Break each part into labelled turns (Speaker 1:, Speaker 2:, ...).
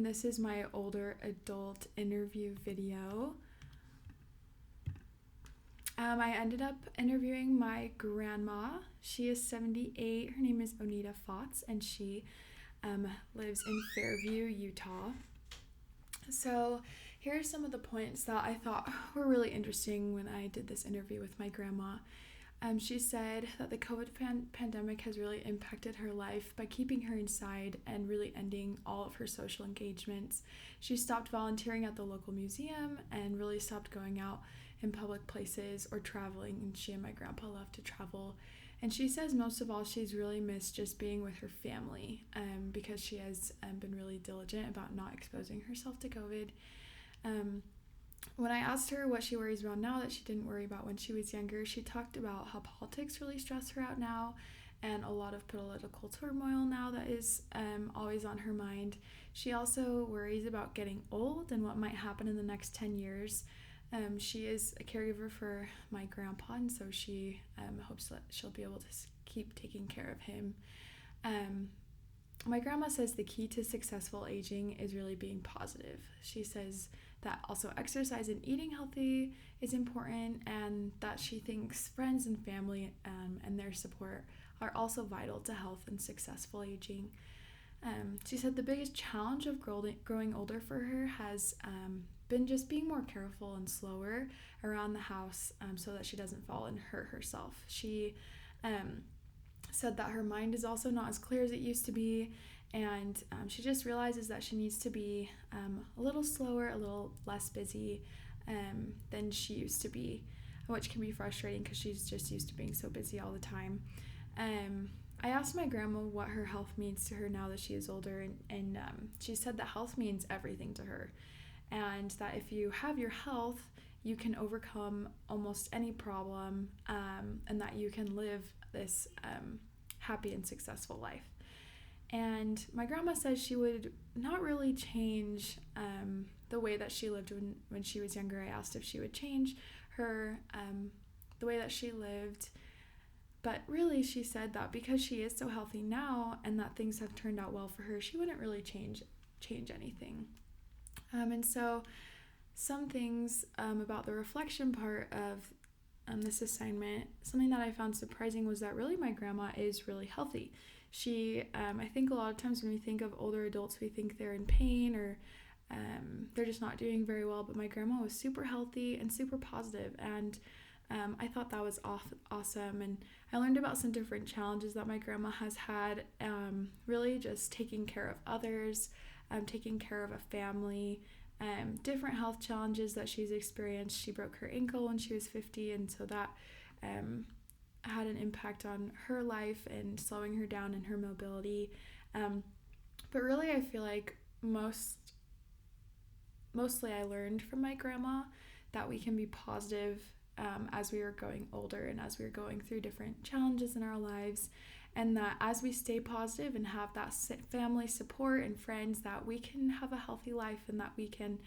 Speaker 1: this is my older adult interview video. I ended up interviewing my grandma. She is 78. Her name is Onita Fotz, and she lives in Fairview, Utah. So here are some of the points that I thought were really interesting when I did this interview with my grandma. She said that the COVID pandemic has really impacted her life by keeping her inside and really ending all of her social engagements. She stopped volunteering at the local museum and really stopped going out in public places or traveling, and she and my grandpa love to travel. And she says most of all she's really missed just being with her family because she has been really diligent about not exposing herself to COVID. When I asked her what she worries about now that she didn't worry about when she was younger, she talked about how politics really stress her out now and a lot of political turmoil now that is always on her mind. She also worries about getting old and what might happen in the next 10 years. She is a caregiver for my grandpa, and so she hopes that she'll be able to keep taking care of him. My grandma says the key to successful aging is really being positive. She says that also exercise and eating healthy is important, and that she thinks friends and family and their support are also vital to health and successful aging. She said the biggest challenge of growing older for her has been just being more careful and slower around the house so that she doesn't fall and hurt herself. She said that her mind is also not as clear as it used to be, and she just realizes that she needs to be a little slower, a little less busy than she used to be, which can be frustrating because she's just used to being so busy all the time. I asked my grandma what her health means to her now that she is older, and she said that health means everything to her, and that if you have your health, you can overcome almost any problem, and that you can live this happy and successful life. And my grandma says she would not really change the way that she lived when she was younger. I asked if she would change her the way that she lived, but really she said that because she is so healthy now and that things have turned out well for her, she wouldn't really change anything. And so some things about the reflection part of this assignment, something that I found surprising was that really my grandma is really healthy. She, I think a lot of times when we think of older adults, we think they're in pain or they're just not doing very well, but my grandma was super healthy and super positive, and I thought that was awesome. And I learned about some different challenges that my grandma has had, really just taking care of others, taking care of a family, different health challenges that she's experienced. She broke her ankle when she was 50, and so that had an impact on her life and slowing her down in her mobility. But really I feel like mostly I learned from my grandma that we can be positive as we are going older and as we're going through different challenges in our lives, and that as we stay positive and have that family support and friends, that we can have a healthy life and that we can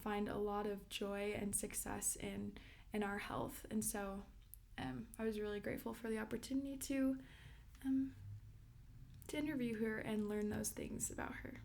Speaker 1: find a lot of joy and success in our health. And so I was really grateful for the opportunity to interview her and learn those things about her.